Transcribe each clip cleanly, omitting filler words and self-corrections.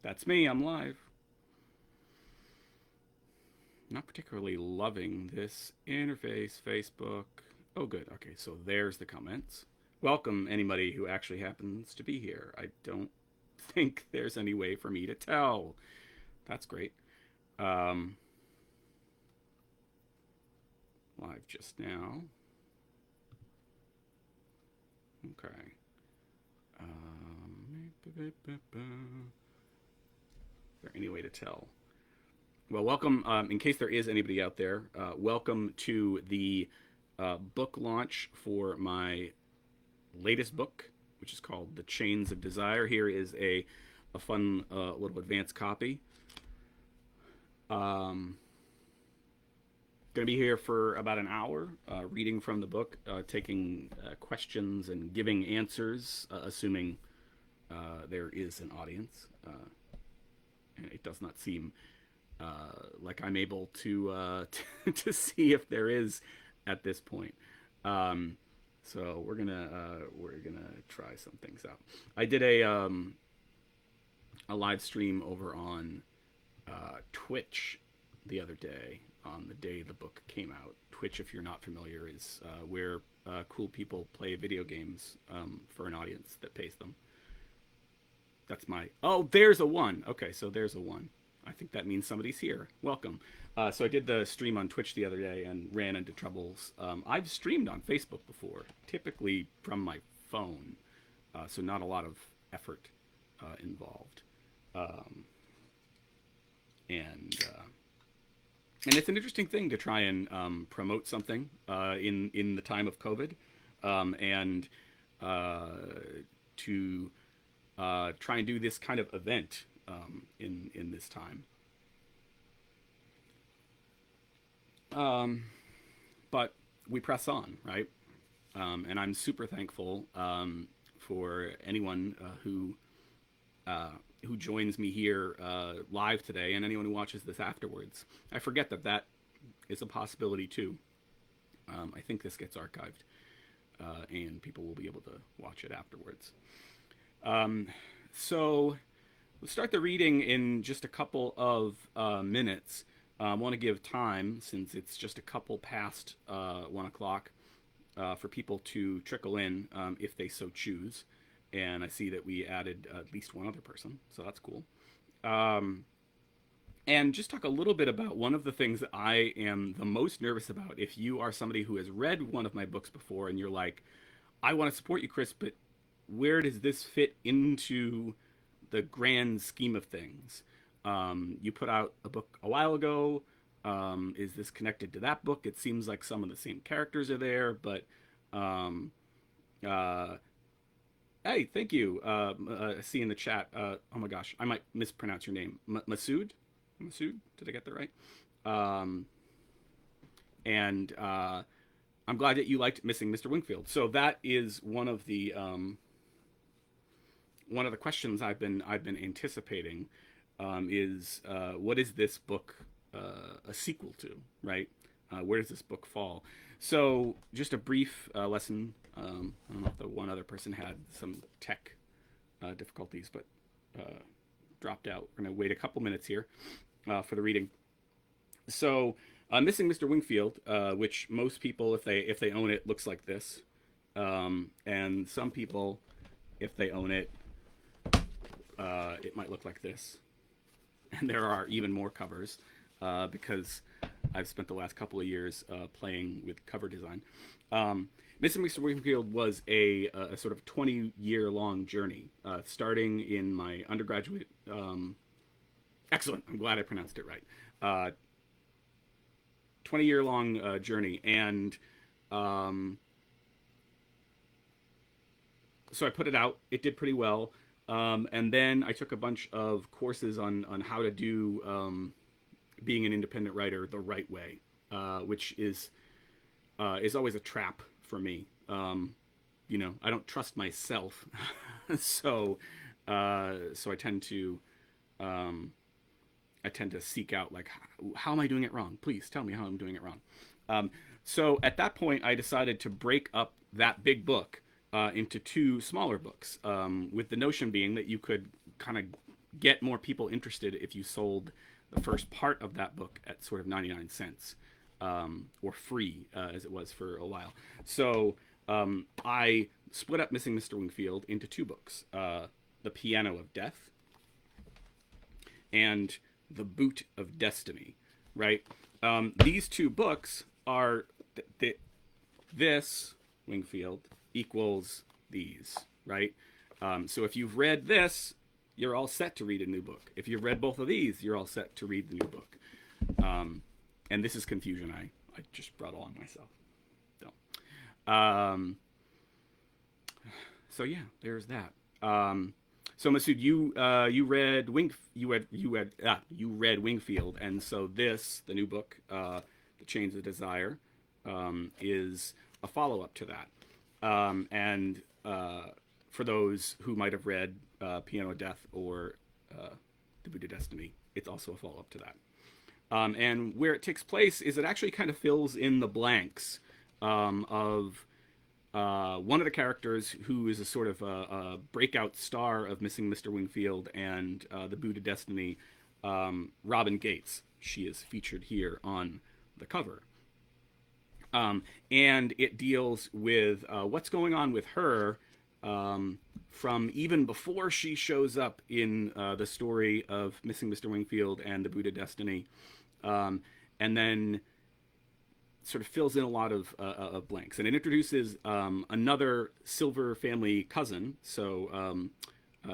That's me, I'm live. Not particularly loving this interface, Facebook. Oh, good. Okay, so there's the comments. Welcome, anybody who actually happens to be here. I don't think there's any way for me to tell. That's great. Um, Live just now. Okay. Is there any way to tell? Well, welcome. In case there is anybody out there, welcome to the book launch for my latest book, which is called The Chains of Desire. Here is a fun little advanced copy. Um, Going to be here for about an hour, reading from the book, taking questions and giving answers, assuming there is an audience. And it does not seem like I'm able to to see if there is at this point. Um, so we're gonna try some things out. I did a live stream over on Twitch the other day on the day the book came out. Twitch, if you're not familiar, is where cool people play video games for an audience that pays them. That's my. Oh, there's a one. Okay, so there's a one. I think that means somebody's here. Welcome. So I did the stream on Twitch the other day and ran into troubles. I've streamed on Facebook before, typically from my phone, so not a lot of effort involved. Um, and and it's an interesting thing to try and promote something in the time of COVID, and uh, to try and do this kind of event in this time. Um, but we press on, right? And I'm super thankful for anyone uh, who joins me here live today, and anyone who watches this afterwards. I forget that that is a possibility too. I think this gets archived, and people will be able to watch it afterwards. Um, so we'll start the reading in just a couple of minutes. I want to give time, since it's just a couple past 1 o'clock, for people to trickle in if they so choose. And I see that we added at least one other person, so that's cool. Um, and just talk a little bit about one of the things that I am the most nervous about. If you are somebody who has read one of my books before and you're like, I want to support you, Chris, but where does this fit into the grand scheme of things? You put out a book a while ago. Is this connected to that book? It seems like some of the same characters are there, but um, uh, hey, thank you. See in the chat. Oh my gosh, I might mispronounce your name. Masood? Masood? Did I get that right? Um, and I'm glad that you liked Missing Mr. Wingfield. So that is one of the questions I've been anticipating, is what is this book a sequel to, right? Where does this book fall? So just a brief lesson. I don't know if the one other person had some tech difficulties, but dropped out. We're going to wait a couple minutes here for the reading. So, Missing Mr. Wingfield, which most people, if they own it, looks like this, and some people, if they own it, it might look like this. And there are even more covers because I've spent the last couple of years playing with cover design. Missing Mr. Wingfield was a sort of 20-year-long journey, starting in my undergraduate. Excellent. I'm glad I pronounced it right. 20-year-long journey, and um, so I put it out. It did pretty well, and then I took a bunch of courses on how to do being an independent writer the right way, which is always a trap for me. I don't trust myself, so so um, I tend to seek out, like, how am I doing it wrong? Please tell me how I'm doing it wrong. Um, so at that point, I decided to break up that big book into two smaller books, with the notion being that you could kind of get more people interested if you sold the first part of that book at sort of 99 cents, or free, as it was for a while. So I split up Missing Mr. Wingfield into two books, The Piano of Death and The Boot of Destiny, right? These two books are this Wingfield equals these, right? So if you've read this, you're all set to read a new book. If you've read both of these, you're all set to read the new book. And this is confusion I just brought along myself. So yeah, there's that. So Masood, you read Wingfield, and so this, the new book, The Chains of Desire, is a follow up to that. And for those who might have read Piano of Death or The Boot of Destiny, it's also a follow up to that. And where it takes place is it actually kind of fills in the blanks of one of the characters who is a sort of a breakout star of Missing Mr. Wingfield and The Boot of Destiny, Robin Gates. She is featured here on the cover. And it deals with what's going on with her from even before she shows up in the story of Missing Mr. Wingfield and The Boot of Destiny. And then sort of fills in a lot of blanks. And it introduces another Silver family cousin, so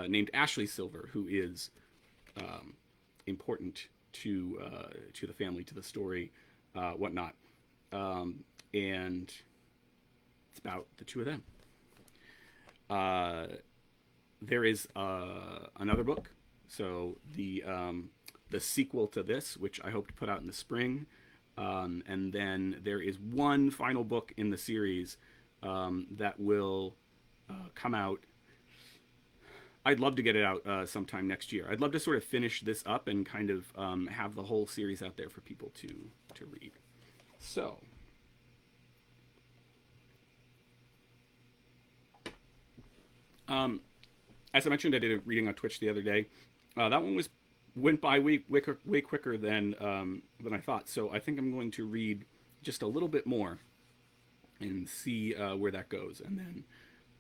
named Ashley Silver, who is important to the family, to the story, whatnot. And it's about the two of them. There is another book, so the sequel to this, which I hope to put out in the spring. And then there is one final book in the series that will come out. I'd love to get it out sometime next year. I'd love to sort of finish this up and kind of have the whole series out there for people to read. So, as I mentioned, I did a reading on Twitch the other day. That one went by way quicker than I thought. So I think I'm going to read just a little bit more and see where that goes, and then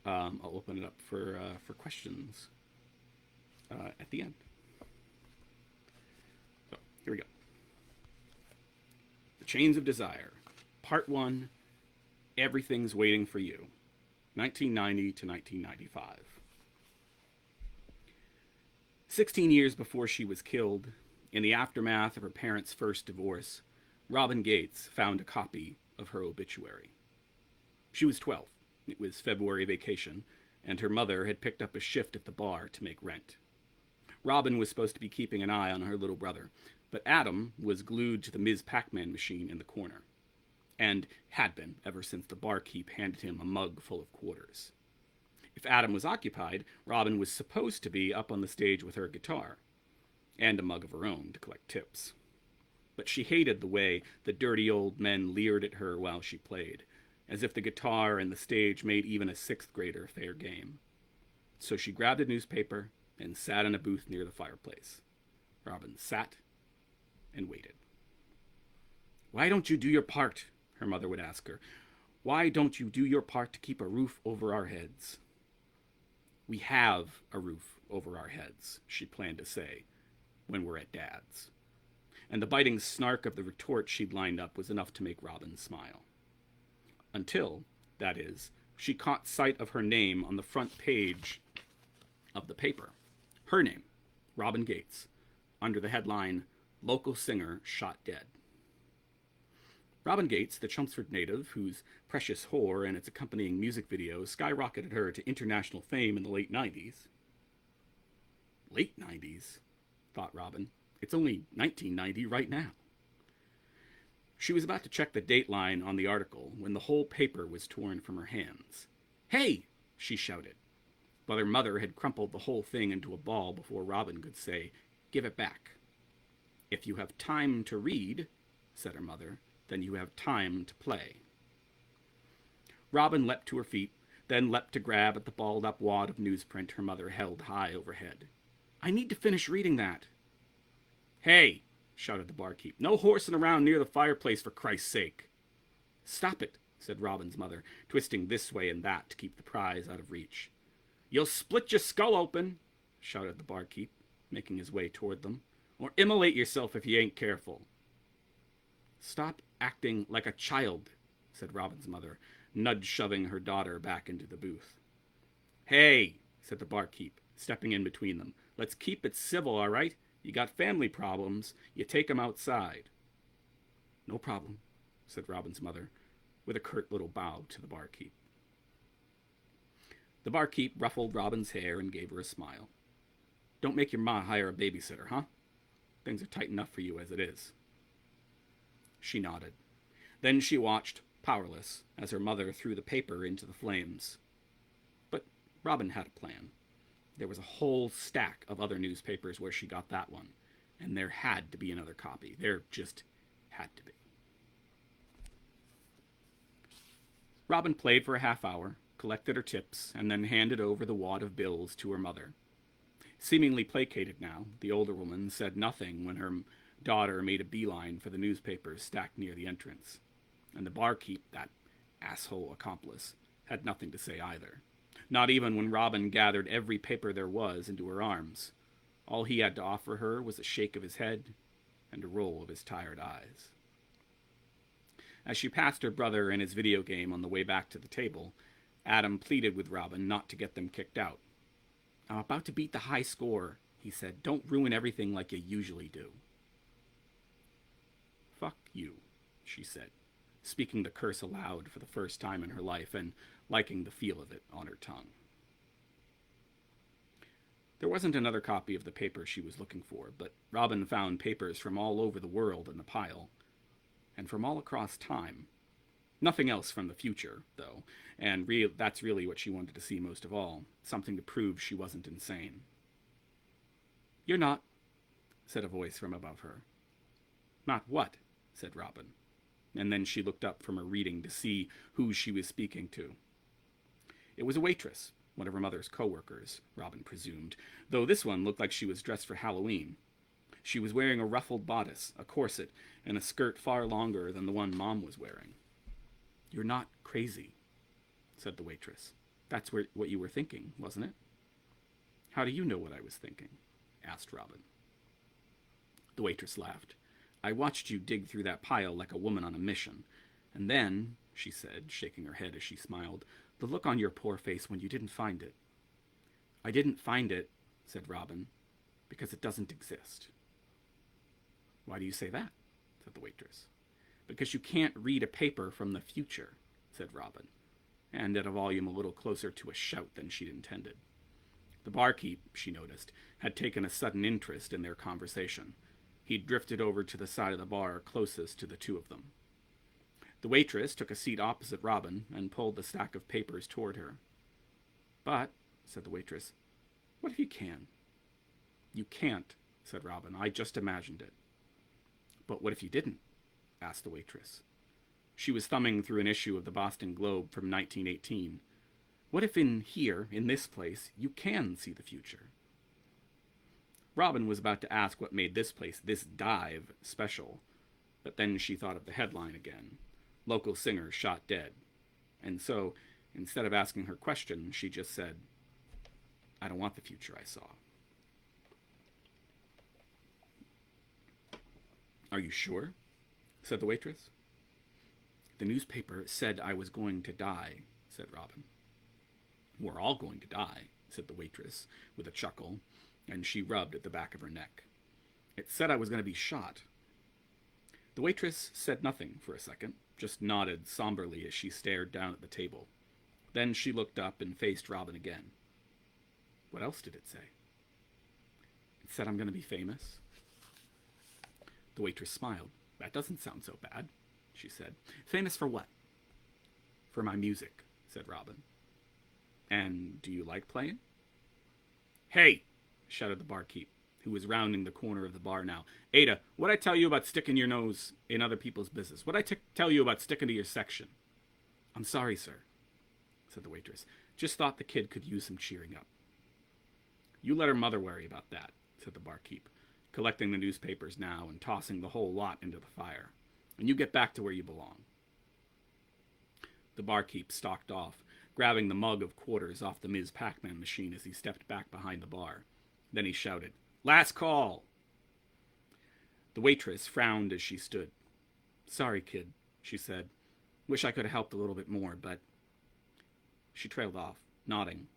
I'll open it up for questions at the end. So here we go. The Chains of Desire, Part 1. Everything's Waiting for You, 1990 to 1995. 16 years before she was killed, in the aftermath of her parents' first divorce, Robin Gates found a copy of her obituary. She was 12. It was February vacation, and her mother had picked up a shift at the bar to make rent. Robin was supposed to be keeping an eye on her little brother, but Adam was glued to the Ms. Pac-Man machine in the corner, and had been ever since the barkeep handed him a mug full of quarters. If Adam was occupied, Robin was supposed to be up on the stage with her guitar, and a mug of her own to collect tips. But she hated the way the dirty old men leered at her while she played, as if the guitar and the stage made even a sixth grader fair game. So she grabbed a newspaper and sat in a booth near the fireplace. Robin sat and waited. "Why don't you do your part?" her mother would ask her. "Why don't you do your part to keep a roof over our heads?" "We have a roof over our heads," she planned to say, "when we're at Dad's." And the biting snark of the retort she'd lined up was enough to make Robin smile. Until, that is, she caught sight of her name on the front page of the paper. Her name, Robin Gates, under the headline, "Local Singer Shot Dead." Robin Gates, the Chelmsford native, whose Precious Whore and its accompanying music video skyrocketed her to international fame in the late 90s. Late 90s, thought Robin. It's only 1990 right now. She was about to check the dateline on the article when the whole paper was torn from her hands. "Hey!" she shouted, but her mother had crumpled the whole thing into a ball before Robin could say, "Give it back." "If you have time to read," said her mother, "then you have time to play." Robin leapt to her feet, then leapt to grab at the balled-up wad of newsprint her mother held high overhead. I need to finish reading that. Hey, shouted the barkeep. No horsing around near the fireplace, for Christ's sake. Stop it, said Robin's mother, twisting this way and that to keep the prize out of reach. You'll split your skull open, shouted the barkeep, making his way toward them, or immolate yourself if you ain't careful. Stop acting like a child, said Robin's mother, nudge-shoving her daughter back into the booth. Hey, said the barkeep, stepping in between them. Let's keep it civil, all right? You got family problems, you take 'em outside. No problem, said Robin's mother, with a curt little bow to the barkeep. The barkeep ruffled Robin's hair and gave her a smile. Don't make your ma hire a babysitter, huh? Things are tight enough for you as it is. She nodded. Then she watched, powerless, as her mother threw the paper into the flames. But Robin had a plan. There was a whole stack of other newspapers where she got that one, and there had to be another copy. There just had to be. Robin played for a half hour, collected her tips, and then handed over the wad of bills to her mother. Seemingly placated now, the older woman said nothing when her daughter made a beeline for the newspapers stacked near the entrance. And the barkeep, that asshole accomplice, had nothing to say either. Not even when Robin gathered every paper there was into her arms. All he had to offer her was a shake of his head and a roll of his tired eyes. As she passed her brother and his video game on the way back to the table, Adam pleaded with Robin not to get them kicked out. I'm about to beat the high score, he said. Don't ruin everything like you usually do. Fuck you, she said, speaking the curse aloud for the first time in her life and liking the feel of it on her tongue. There wasn't another copy of the paper she was looking for, but Robin found papers from all over the world in the pile, and from all across time. Nothing else from the future, though, and that's really what she wanted to see most of all, something to prove she wasn't insane. You're not, said a voice from above her. Not what? Said Robin, and then she looked up from her reading to see who she was speaking to. It was a waitress, one of her mother's co-workers, Robin presumed, though this one looked like she was dressed for Halloween. She was wearing a ruffled bodice, a corset, and a skirt far longer than the one Mom was wearing. You're not crazy, said the waitress. That's what you were thinking, wasn't it? How do you know what I was thinking? Asked Robin. The waitress laughed. I watched you dig through that pile like a woman on a mission. And then, she said, shaking her head as she smiled, the look on your poor face when you didn't find it. I didn't find it, said Robin, because it doesn't exist. Why do you say that? Said the waitress. Because you can't read a paper from the future, said Robin, and at a volume a little closer to a shout than she'd intended. The barkeep, she noticed, had taken a sudden interest in their conversation. He'd drifted over to the side of the bar closest to the two of them. The waitress took a seat opposite Robin and pulled the stack of papers toward her. But, said the waitress, what if you can? You can't, said Robin. I just imagined it. But what if you didn't? Asked the waitress. She was thumbing through an issue of the Boston Globe from 1918. What if in here, in this place, you can see the future? Robin was about to ask what made this place, this dive, special, but then she thought of the headline again. Local singer shot dead. And so, instead of asking her question, she just said, I don't want the future I saw. Are you sure? Said the waitress. The newspaper said I was going to die, said Robin. We're all going to die, said the waitress, with a chuckle, and she rubbed at the back of her neck. It said I was going to be shot. The waitress said nothing for a second, just nodded somberly as she stared down at the table. Then she looked up and faced Robin again. What else did it say? It said I'm going to be famous. The waitress smiled. That doesn't sound so bad, she said. Famous for what? For my music, said Robin. And do you like playing? Hey, shouted the barkeep, who was rounding the corner of the bar now. Ada, what'd I tell you about sticking your nose in other people's business? What'd I tell you about sticking to your section? I'm sorry, sir, said the waitress. Just thought the kid could use some cheering up. You let her mother worry about that, said the barkeep, collecting the newspapers now and tossing the whole lot into the fire. And you get back to where you belong. The barkeep stalked off, grabbing the mug of quarters off the Ms. Pac-Man machine as he stepped back behind the bar. Then he shouted, "Last call!" The waitress frowned as she stood. "Sorry, kid," she said. "Wish I could have helped a little bit more, but..." She trailed off, nodding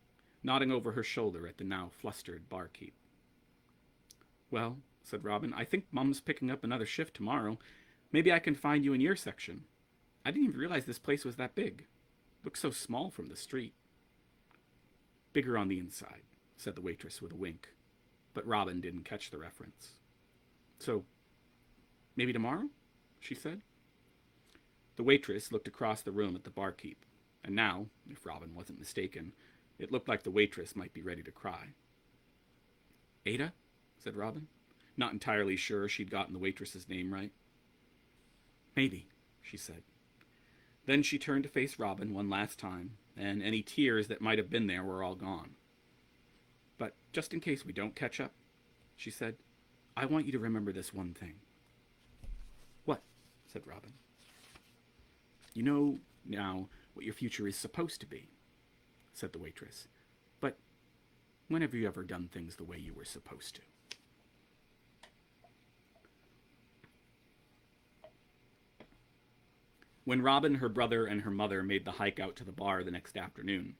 over her shoulder at the now flustered barkeep. "Well," said Robin, "I think Mum's picking up another shift tomorrow. Maybe I can find you in your section. I didn't even realize this place was that big. Looks so small from the street." "Bigger on the inside," said the waitress with a wink. But Robin didn't catch the reference. "So, maybe tomorrow?" she said. The waitress looked across the room at the barkeep, and now, if Robin wasn't mistaken, it looked like the waitress might be ready to cry. "Ada?" said Robin, not entirely sure she'd gotten the waitress's name right. "Maybe," she said. Then she turned to face Robin one last time, and any tears that might have been there were all gone. "But just in case we don't catch up," she said, "I want you to remember this one thing." "What?" said Robin. "You know now what your future is supposed to be," said the waitress. "But when have you ever done things the way you were supposed to?" When Robin, her brother, and her mother made the hike out to the bar the next afternoon,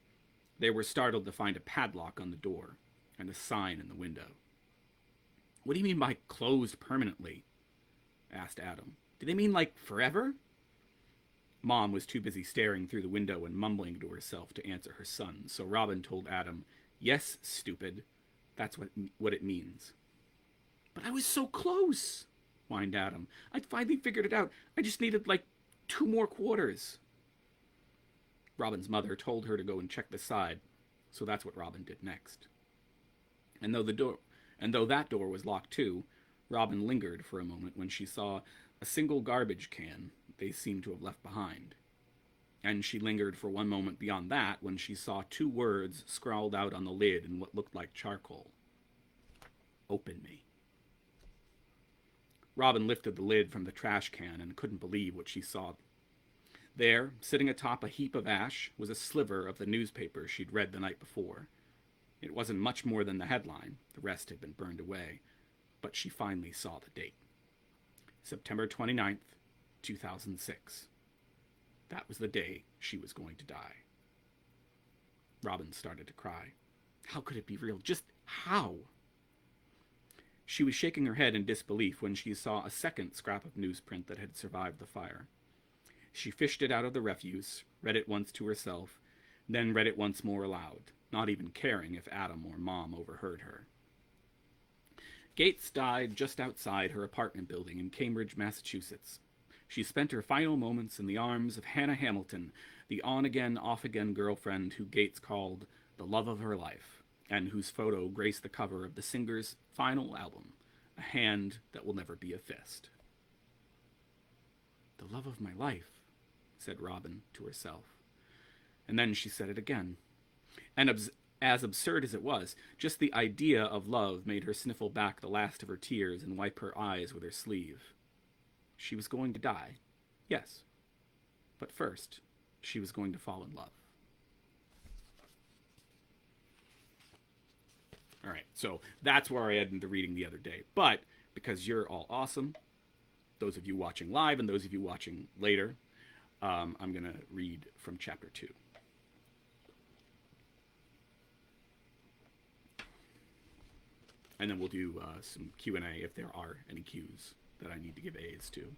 they were startled to find a padlock on the door and a sign in the window. "What do you mean by closed permanently?" asked Adam. "Do they mean like forever?" Mom was too busy staring through the window and mumbling to herself to answer her son, so Robin told Adam, "Yes, stupid. That's what it means." "But I was so close," whined Adam. "I'd finally figured it out. I just needed, 2 more quarters." Robin's mother told her to go and check the side, so that's what Robin did next. And though that door was locked too, Robin lingered for a moment when she saw a single garbage can they seemed to have left behind. And she lingered for one moment beyond that when she saw 2 words scrawled out on the lid in what looked like charcoal. "Open me." Robin lifted the lid from the trash can and couldn't believe what she saw. There, sitting atop a heap of ash, was a sliver of the newspaper she'd read the night before. It wasn't much more than the headline. The rest had been burned away. But she finally saw the date. September 29th, 2006. That was the day she was going to die. Robin started to cry. How could it be real? Just how? She was shaking her head in disbelief when she saw a second scrap of newsprint that had survived the fire. She fished it out of the refuse, read it once to herself, then read it once more aloud, not even caring if Adam or Mom overheard her. Gates died just outside her apartment building in Cambridge, Massachusetts. She spent her final moments in the arms of Hannah Hamilton, the on-again, off-again girlfriend who Gates called the love of her life, and whose photo graced the cover of the singer's final album, A Hand That Will Never Be a Fist. "The love of my life," said Robin to herself. And then she said it again. And as absurd as it was, just the idea of love made her sniffle back the last of her tears and wipe her eyes with her sleeve. She was going to die, yes. But first, she was going to fall in love. All right, so that's where I ended the reading the other day. But because you're all awesome, those of you watching live and those of you watching later, I'm going to read from chapter 2. And then we'll do some Q&A if there are any Qs that I need to give A's to.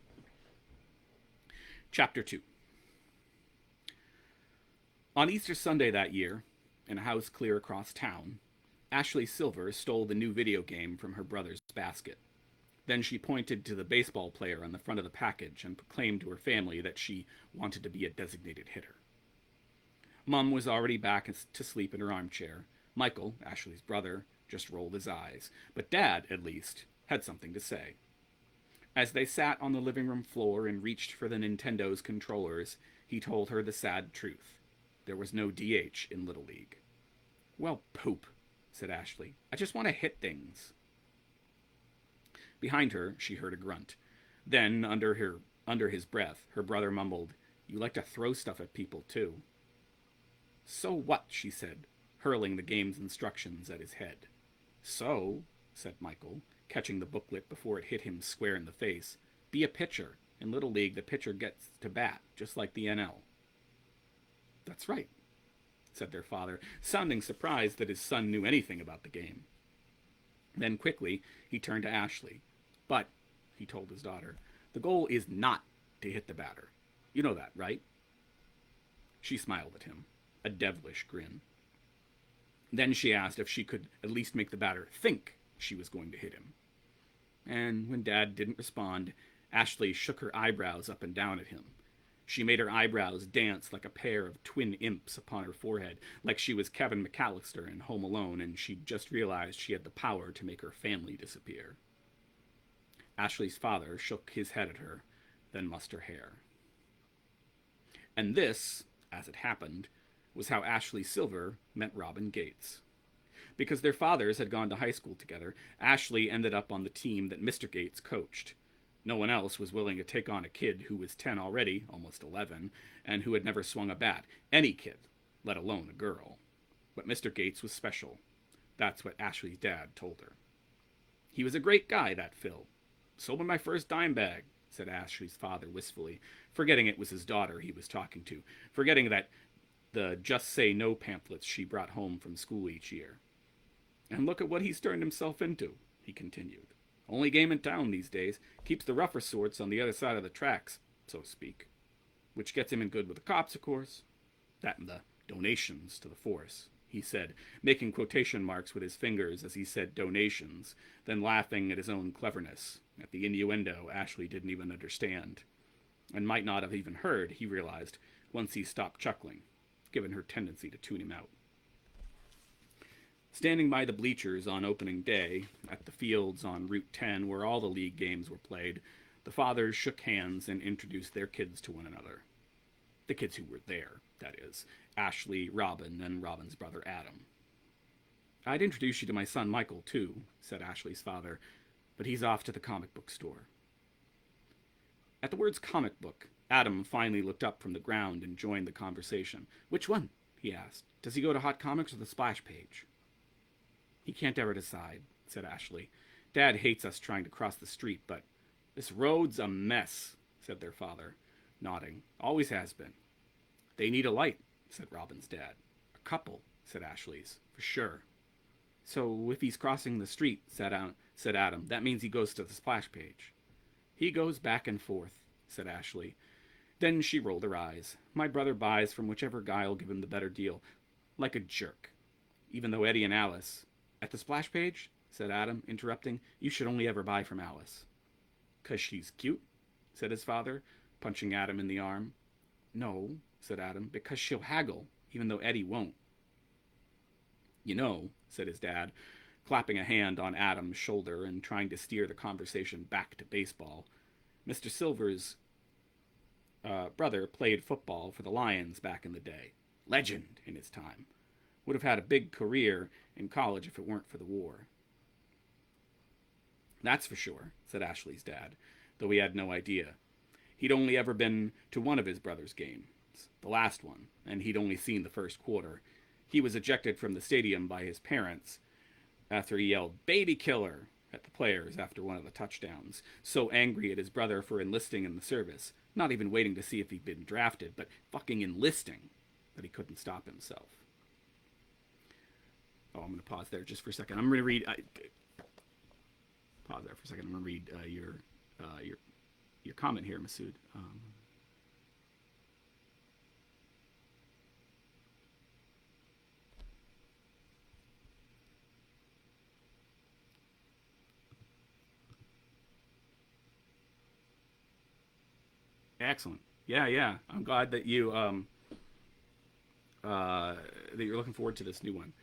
Chapter 2. On Easter Sunday that year, in a house clear across town, Ashley Silver stole the new video game from her brother's basket. Then she pointed to the baseball player on the front of the package and proclaimed to her family that she wanted to be a designated hitter. Mum was already back to sleep in her armchair. Michael, Ashley's brother, just rolled his eyes. But Dad, at least, had something to say. As they sat on the living room floor and reached for the Nintendo's controllers, he told her the sad truth. There was no DH in Little League. "Well, poop," said Ashley. I just want to hit things. Behind her, she heard a grunt. Then, under his breath, her brother mumbled, "You like to throw stuff at people, too." "So what?" she said, hurling the game's instructions at his head. "So," said Michael, catching the booklet before it hit him square in the face, "be a pitcher. In Little League, the pitcher gets to bat, just like the NL." "That's right," said their father, sounding surprised that his son knew anything about the game. Then quickly, he turned to Ashley. "But," he told his daughter, "the goal is not to hit the batter. You know that, right?" She smiled at him, a devilish grin. Then she asked if she could at least make the batter think she was going to hit him. And when Dad didn't respond, Ashley shook her eyebrows up and down at him. She made her eyebrows dance like a pair of twin imps upon her forehead, like she was Kevin McAllister in Home Alone, and she'd just realized she had the power to make her family disappear. Ashley's father shook his head at her, then mussed her hair. And this, as it happened, was how Ashley Silver met Robin Gates. Because their fathers had gone to high school together, Ashley ended up on the team that Mr. Gates coached. No one else was willing to take on a kid who was 10 already, almost 11, and who had never swung a bat. Any kid, let alone a girl. But Mr. Gates was special. That's what Ashley's dad told her. "He was a great guy, that Phil. Sold me my first dime bag," said Ashley's father wistfully, forgetting it was his daughter he was talking to, forgetting that the Just Say No pamphlets she brought home from school each year. "And look at what he's turned himself into," he continued. "Only game in town these days. Keeps the rougher sorts on the other side of the tracks, so to speak. Which gets him in good with the cops, of course. That and the donations to the force," he said, making quotation marks with his fingers as he said donations, then laughing at his own cleverness, at the innuendo Ashley didn't even understand, and might not have even heard, he realized, once he stopped chuckling, given her tendency to tune him out. Standing by the bleachers on opening day, at the fields on Route 10 where all the league games were played, the fathers shook hands and introduced their kids to one another. The kids who were there, that is, Ashley, Robin, and Robin's brother Adam. "I'd introduce you to my son Michael, too," said Ashley's father, "but he's off to the comic book store." At the words comic book, Adam finally looked up from the ground and joined the conversation. "Which one?" he asked. "Does he go to Hot Comics or the Splash Page?" "He can't ever decide," said Ashley. "Dad hates us trying to cross the street, but this road's a mess," said their father, nodding. "Always has been." "They need a light," said Robin's dad. "A couple," said Ashley's, "for sure." "So if he's crossing the street," said Adam, "that means he goes to the Splash Page." "He goes back and forth," said Ashley. Then she rolled her eyes. "My brother buys from whichever guy'll give him the better deal. Like a jerk. Even though Eddie and Alice—" "At the Splash Page," said Adam, interrupting, "you should only ever buy from Alice." "'Cause she's cute?" said his father, punching Adam in the arm. "No," said Adam, "because she'll haggle, even though Eddie won't." "You know," said his dad, clapping a hand on Adam's shoulder and trying to steer the conversation back to baseball, "Mr. Silver's brother played football for the Lions back in the day. Legend in his time. Would have had a big career in college if it weren't for the war." "That's for sure," said Ashley's dad, though he had no idea. He'd only ever been to one of his brother's games, the last one, and he'd only seen the first quarter. He was ejected from the stadium by his parents after he yelled "baby killer" at the players after one of the touchdowns, so angry at his brother for enlisting in the service, not even waiting to see if he'd been drafted, but fucking enlisting, that he couldn't stop himself. Oh, I'm going to pause there just for a second. I'm going to read. Pause there for a second. I'm going to read your comment here, Masood. Excellent. Yeah, yeah. I'm glad that that you're looking forward to this new one.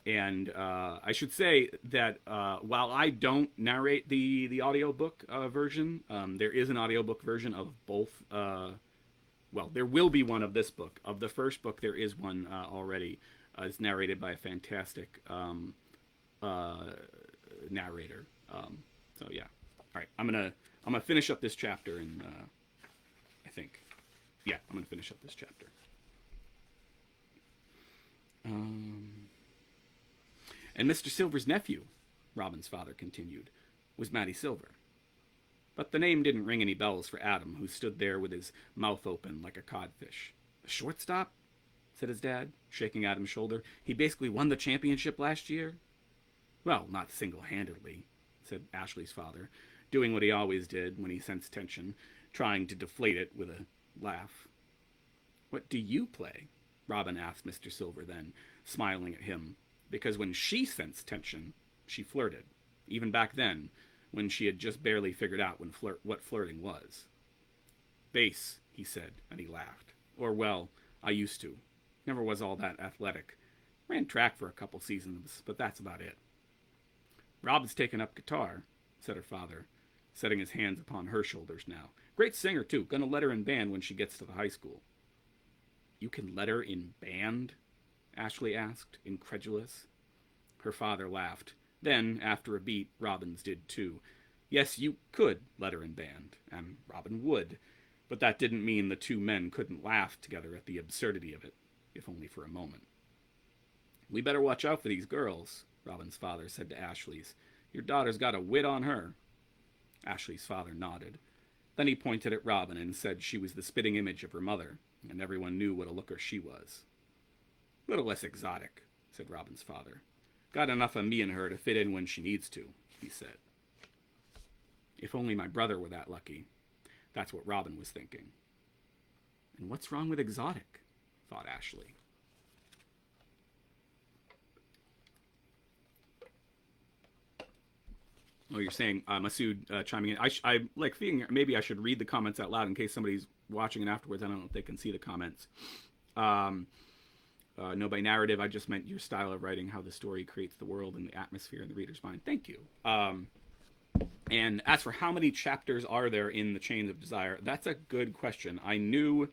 And I should say that while I don't narrate the audiobook version, there is an audiobook version of both. Well, there will be one of this book. Of the first book, there is one already. It's narrated by a fantastic uh, narrator. So yeah. All right, I'm gonna finish up this chapter, and I think, yeah, I'm gonna finish up this chapter. Um, and Mr. Silver's nephew, Robin's father continued, was Matty Silver. But the name didn't ring any bells for Adam, who stood there with his mouth open like a codfish. The shortstop? Said his dad, shaking Adam's shoulder. He basically won the championship last year? Well, not single-handedly, said Ashley's father, doing what he always did when he sensed tension, trying to deflate it with a laugh. What do you play? Robin asked Mr. Silver then, smiling at him, because when she sensed tension, she flirted, even back then, when she had just barely figured out what flirting was. Bass, he said, and he laughed. Or, well, I used to. Never was all that athletic. Ran track for a couple seasons, but that's about it. Rob's taken up guitar, said her father, setting his hands upon her shoulders now. Great singer, too. Gonna let her in band when she gets to the high school. You can let her in band? Ashley asked, incredulous. Her father laughed. Then, after a beat, Robin's did too. Yes, you could let her in band, and Robin would, but that didn't mean the two men couldn't laugh together at the absurdity of it, if only for a moment. We better watch out for these girls, Robin's father said to Ashley's. Your daughter's got a wit on her. Ashley's father nodded. Then he pointed at Robin and said she was the spitting image of her mother, and everyone knew what a looker she was. A little less exotic, said Robin's father. Got enough of me and her to fit in when she needs to, he said. If only my brother were that lucky. That's what Robin was thinking. And what's wrong with exotic? Thought Ashley. Oh, you're saying, Masood chiming in. I like feeling maybe I should read the comments out loud in case somebody's watching it afterwards. I don't know if they can see the comments. No, by narrative, I just meant your style of writing, how the story creates the world and the atmosphere in the reader's mind. Thank you. And as for how many chapters are there in the Chains of Desire, that's a good question. I knew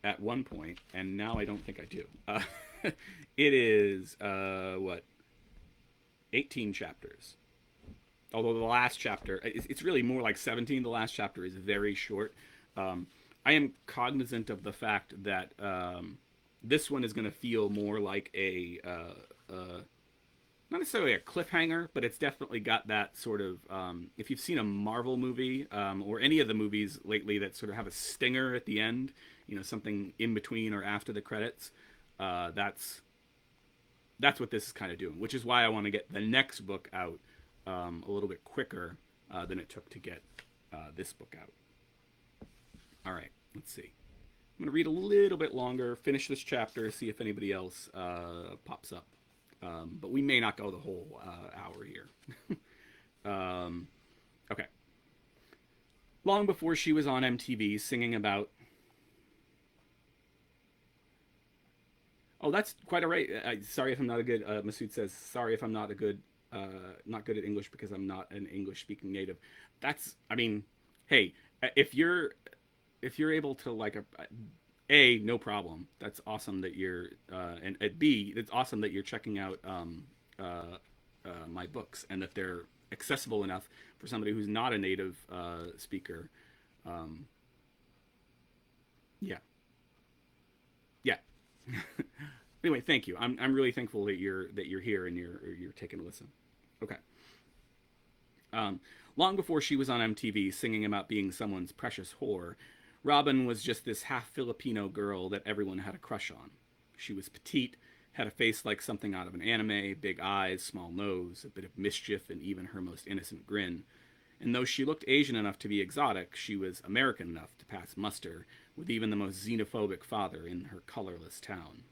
at one point, and now I don't think I do. It is, 18 chapters. Although the last chapter, it's really more like 17. The last chapter is very short. I am cognizant of the fact that this one is going to feel more like not necessarily a cliffhanger, but it's definitely got that sort of, if you've seen a Marvel movie or any of the movies lately that sort of have a stinger at the end, something in between or after the credits, that's what this is kind of doing, which is why I want to get the next book out a little bit quicker than it took to get this book out. All right, let's see. I'm going to read a little bit longer, finish this chapter, see if anybody else pops up. But we may not go the whole hour here. Okay. Long before she was on MTV singing about... Oh, that's quite all right. Sorry if I'm not a good... Masood says, sorry if I'm not not good at English because I'm not an English-speaking native. That's, hey, if you're able to no problem. That's awesome that you're, and at B, it's awesome that you're checking out my books and that they're accessible enough for somebody who's not a native speaker. Yeah. Anyway, thank you. I'm really thankful that you're here and you're taking a listen. Okay. Long before she was on MTV singing about being someone's precious whore, Robin was just this half-Filipino girl that everyone had a crush on. She was petite, had a face like something out of an anime, big eyes, small nose, a bit of mischief, and even her most innocent grin. And though she looked Asian enough to be exotic, she was American enough to pass muster with even the most xenophobic father in her colorless town.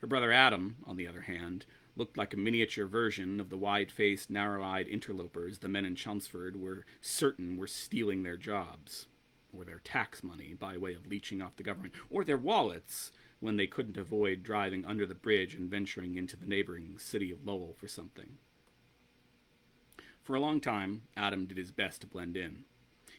Her brother Adam, on the other hand, looked like a miniature version of the wide-faced, narrow-eyed interlopers the men in Chelmsford were certain were stealing their jobs, or their tax money by way of leeching off the government, or their wallets when they couldn't avoid driving under the bridge and venturing into the neighboring city of Lowell for something. For a long time, Adam did his best to blend in.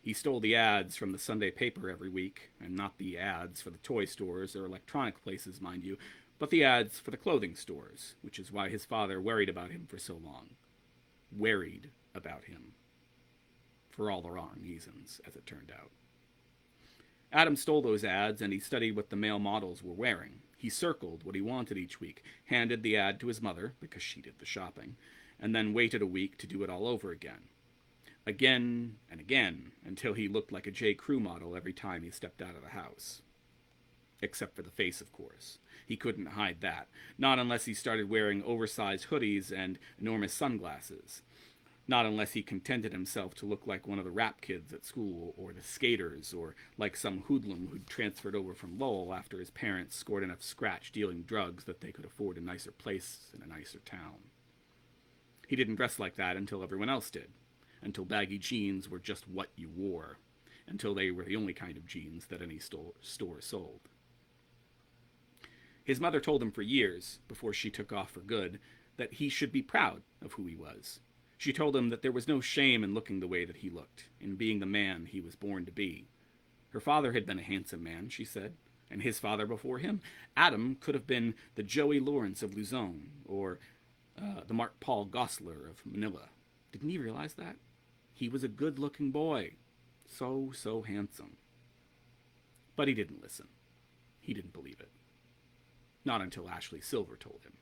He stole the ads from the Sunday paper every week, and not the ads for the toy stores or electronic places, mind you, but the ads for the clothing stores, which is why his father worried about him for so long. Worried about him. For all the wrong reasons, as it turned out. Adam stole those ads and he studied what the male models were wearing. He circled what he wanted each week, handed the ad to his mother, because she did the shopping, and then waited a week to do it all over again. Again and again, until he looked like a J. Crew model every time he stepped out of the house. Except for the face, of course. He couldn't hide that, not unless he started wearing oversized hoodies and enormous sunglasses. Not unless he contented himself to look like one of the rap kids at school, or the skaters, or like some hoodlum who'd transferred over from Lowell after his parents scored enough scratch dealing drugs that they could afford a nicer place in a nicer town. He didn't dress like that until everyone else did, until baggy jeans were just what you wore, until they were the only kind of jeans that any store sold. His mother told him for years, before she took off for good, that he should be proud of who he was. She told him that there was no shame in looking the way that he looked, in being the man he was born to be. Her father had been a handsome man, she said, and his father before him. Adam could have been the Joey Lawrence of Luzon, or the Mark Paul Gosselaar of Manila. Didn't he realize that? He was a good-looking boy. So handsome. But he didn't listen. He didn't believe it. Not until Ashley Silver told him.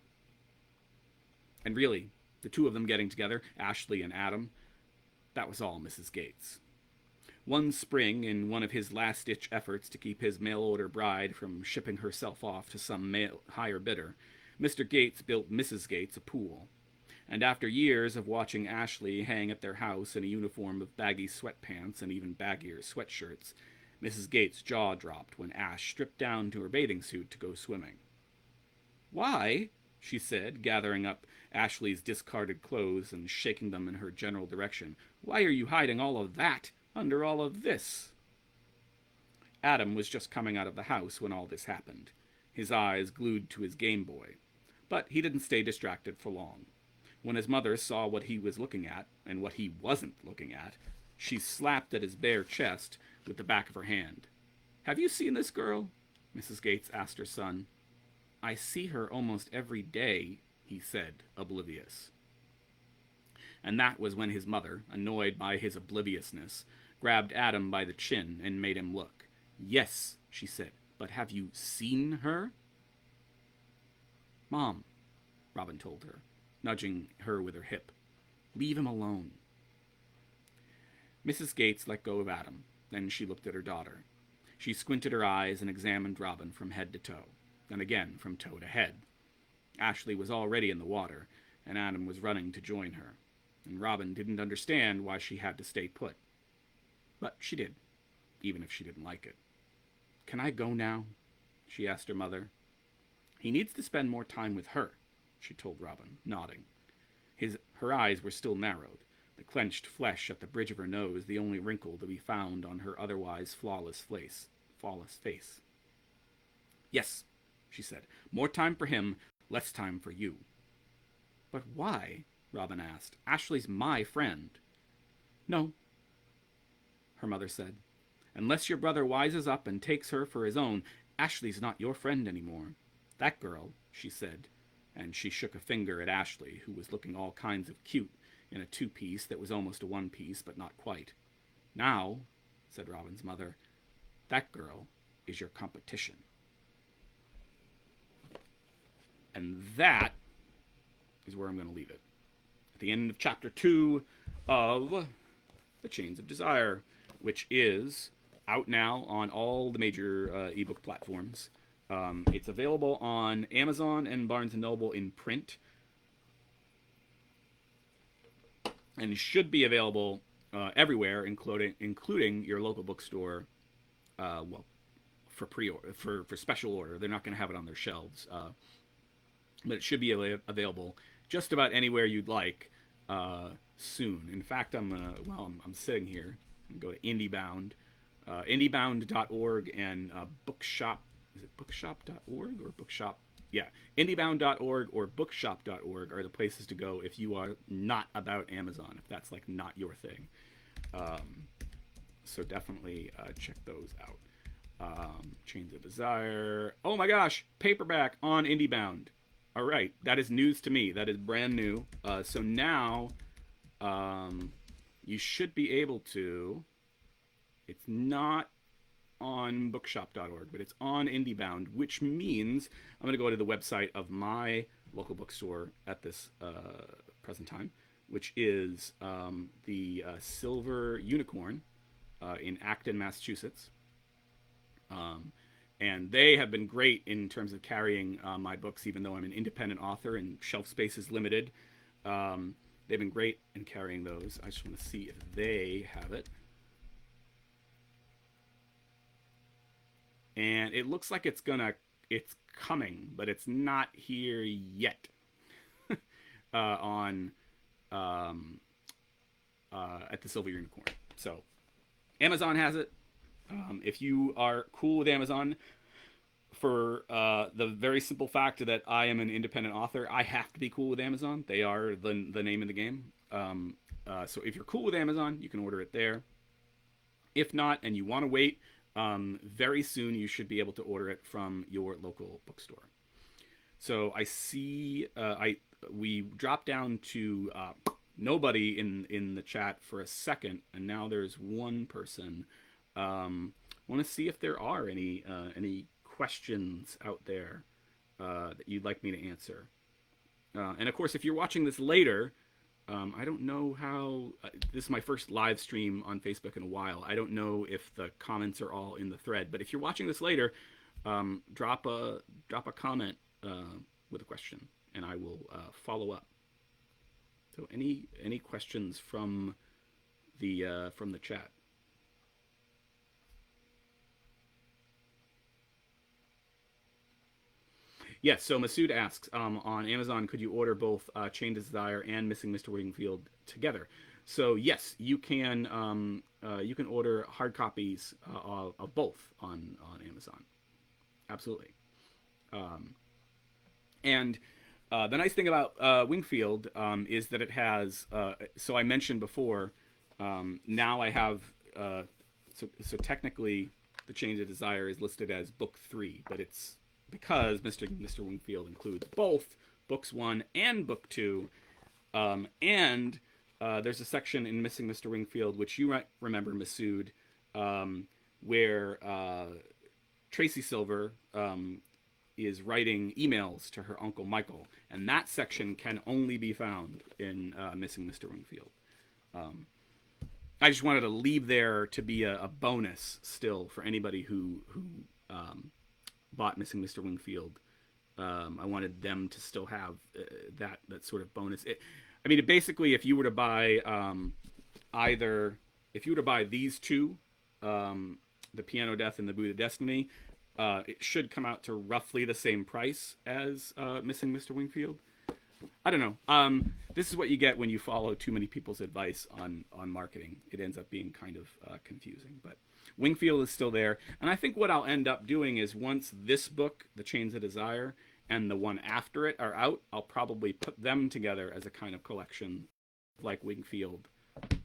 And really, the two of them getting together, Ashley and Adam, that was all Mrs. Gates. One spring, in one of his last-ditch efforts to keep his mail-order bride from shipping herself off to some higher bidder, Mr. Gates built Mrs. Gates a pool. And after years of watching Ashley hang at their house in a uniform of baggy sweatpants and even baggier sweatshirts, Mrs. Gates' jaw dropped when Ash stripped down to her bathing suit to go swimming. "Why?" she said, gathering up Ashley's discarded clothes and shaking them in her general direction. "Why are you hiding all of that under all of this?" Adam was just coming out of the house when all this happened, his eyes glued to his Game Boy. But he didn't stay distracted for long. When his mother saw what he was looking at, and what he wasn't looking at, she slapped at his bare chest with the back of her hand. "Have you seen this girl?" Mrs. Gates asked her son. "I see her almost every day," he said, oblivious. And that was when his mother, annoyed by his obliviousness, grabbed Adam by the chin and made him look. "Yes," she said, "but have you seen her?" "Mom," Robin told her, nudging her with her hip. "Leave him alone." Mrs. Gates let go of Adam. Then she looked at her daughter. She squinted her eyes and examined Robin from head to toe, and again from toe to head. Ashley was already in the water, and Adam was running to join her, and Robin didn't understand why she had to stay put. But she did, even if she didn't like it. "Can I go now?" she asked her mother. "He needs to spend more time with her," she told Robin, nodding. Her eyes were still narrowed, the clenched flesh at the bridge of her nose the only wrinkle to be found on her otherwise flawless face. "Yes," she said, "more time for him, less time for you." "But why?" Robin asked. "Ashley's my friend." "No," her mother said. "Unless your brother wises up and takes her for his own, Ashley's not your friend anymore. That girl," she said, and she shook a finger at Ashley, who was looking all kinds of cute in a two-piece that was almost a one-piece, but not quite. "Now," said Robin's mother, "that girl is your competition." And that is where I'm going to leave it. At the end of Chapter 2 of The Chains of Desire, which is out now on all the major ebook platforms. It's available on Amazon and Barnes & Noble in print, and should be available everywhere, including your local bookstore. For pre-order, for special order. They're not going to have it on their shelves, but it should be available just about anywhere you'd like soon. In fact, I'm sitting here and go to IndieBound, IndieBound.org and Bookshop. Is it bookshop.org or bookshop? Yeah, IndieBound.org or bookshop.org are the places to go if you are not about Amazon, if that's not your thing. So definitely check those out. Chains of Desire. Oh my gosh, paperback on IndieBound. All right, that is news to me. That is brand new. So now um, you should be able to. It's not on bookshop.org, but it's on IndieBound, which means I'm going to go to the website of my local bookstore at this present time, which is the Silver Unicorn in Acton, Massachusetts. Um, and they have been great in terms of carrying my books, even though I'm an independent author and shelf space is limited. They've been great in carrying those. I just want to see if they have it. And it looks like it's coming, but it's not here yet on um, at the Silver Unicorn. So Amazon has it. If you are cool with Amazon, for the very simple fact that I am an independent author, I have to be cool with Amazon. They are the name of the game. So if you're cool with Amazon, you can order it there. If not, and you want to wait, very soon you should be able to order it from your local bookstore. So I see we dropped down to nobody in the chat for a second, and now there's one person. Want to see if there are any questions out there that you'd like me to answer. And of course, if you're watching this later, I don't know how. This is my first live stream on Facebook in a while. I don't know if the comments are all in the thread, but if you're watching this later, drop a with a question, and I will follow up. So any questions from the chat? Yes, so Masood asks, on Amazon, could you order both Chain Desire and Missing Mr. Wingfield together? So yes, you can order hard copies of both on Amazon. Absolutely. Um, and the nice thing about Wingfield is that it has. So I mentioned before. Now I have. So technically, the Chains of Desire is listed as book 3, but it's because Mr. Wingfield includes both books 1 and book 2, and there's a section in Missing Mr. Wingfield, which you might remember, Masood, where Tracy Silver is writing emails to her uncle Michael, and that section can only be found in Missing Mr. Wingfield. I just wanted to leave there to be a bonus still for anybody who bought Missing Mr. Wingfield. I wanted them to still have that sort of bonus. I mean, basically, if you were to buy if you were to buy these two, the Piano Death and the Buddha Destiny, it should come out to roughly the same price as Missing Mr. Wingfield. I don't know. This is what you get when you follow too many people's advice on marketing. It ends up being kind of confusing. But Wingfield is still there. And I think what I'll end up doing is once this book, The Chains of Desire, and the one after it are out, I'll probably put them together as a kind of collection like Wingfield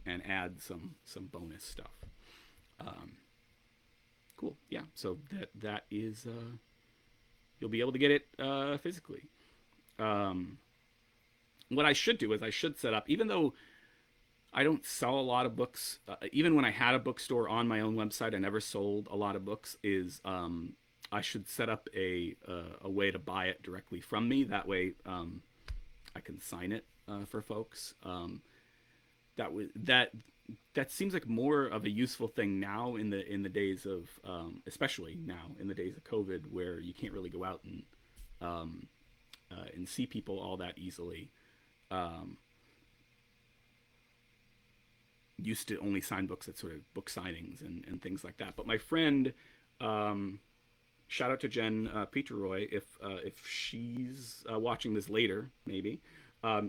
and add some bonus stuff. Cool. Yeah. So that is you'll be able to get it physically. What I should do is I should set up, even though I don't sell a lot of books, even when I had a bookstore on my own website, I never sold a lot of books. I should set up a way to buy it directly from me. That way, I can sign it for folks. That seems like more of a useful thing now in the days of, especially now in the days of COVID, where you can't really go out and see people all that easily. Used to only sign books at sort of book signings and things like that. But my friend, shout out to Jen Peteroy, if she's watching this later, maybe.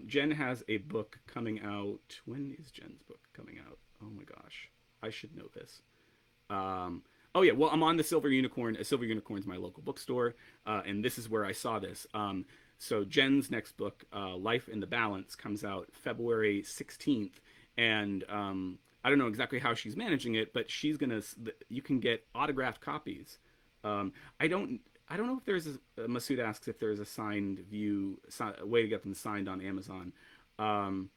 Jen has a book coming out. When is Jen's book coming out? Oh my gosh, I should know this. Oh yeah, well, I'm on the Silver Unicorn. Silver Unicorn's my local bookstore, and this is where I saw this. So Jen's next book, Life in the Balance, comes out February 16th, and I don't know exactly how she's managing it, but she's gonna. You can get autographed copies. I don't. I don't know if there's Masood asks if there's a signed view, a way to get them signed on Amazon. Um,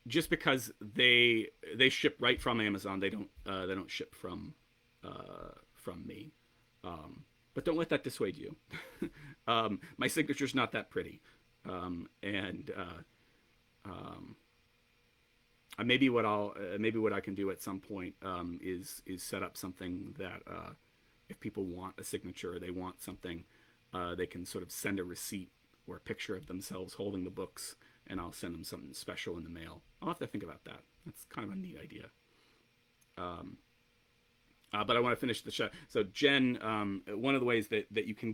just because they ship right from Amazon, they don't ship from me. But don't let that dissuade you. My signature's not that pretty, and um, maybe what I can do at some point is set up something that if people want a signature or they want something, they can sort of send a receipt or a picture of themselves holding the books, and I'll send them something special in the mail. I'll have to think about that. That's kind of a neat idea. Um, but I want to finish the show. So Jen, one of the ways that you can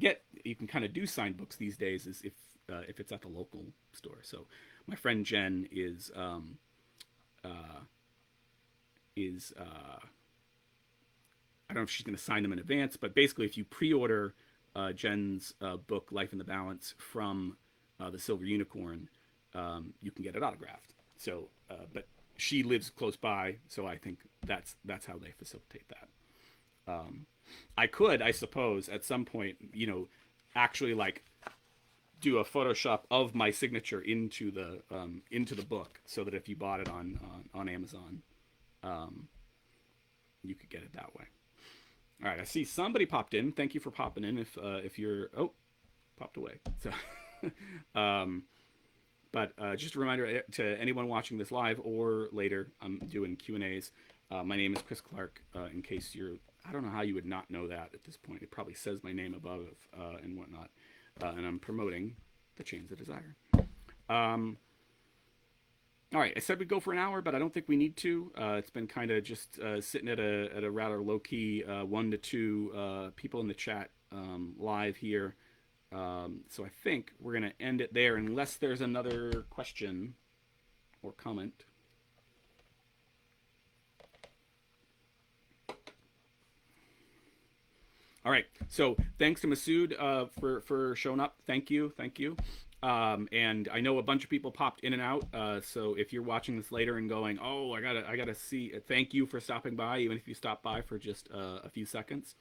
kind of do signed books these days is if it's at the local store. So my friend Jen uh, is I don't know if she's going to sign them in advance, but basically, if you pre-order Jen's book "Life in the Balance" from the Silver Unicorn, you can get it autographed. So, but she lives close by, so I think that's how they facilitate that. Um, I could, I suppose, at some point, actually like do a Photoshop of my signature into the book, so that if you bought it on Amazon, um, you could get it that way. All right, I see somebody popped in. Thank you for popping in. If you're popped away. So, um, but just a reminder to anyone watching this live or later, I'm doing Q&As. My name is Chris Clark. In case you're, I don't know how you would not know that at this point. It probably says my name above and whatnot. And I'm promoting the Chains of Desire. Um, all right, I said we'd go for an hour, but I don't think we need to. It's been kind of just sitting at a rather low key 1 to 2 people in the chat live here. So I think we're gonna end it there, unless there's another question or comment. All right. So thanks to Masood for showing up. Thank you. And I know a bunch of people popped in and out. So if you're watching this later and going, oh, I gotta see. Thank you for stopping by, even if you stopped by for just a few seconds.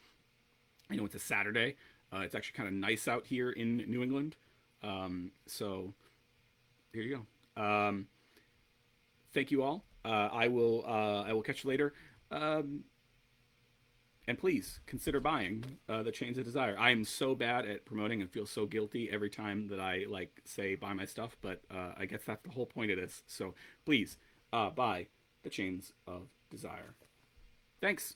I know it's a Saturday. It's actually kind of nice out here in New England. So here you go. Thank you all. I will catch you later. Um, and please consider buying the Chains of Desire. I am so bad at promoting and feel so guilty every time that I like say buy my stuff, but I guess that's the whole point of this. So please buy the Chains of Desire. Thanks.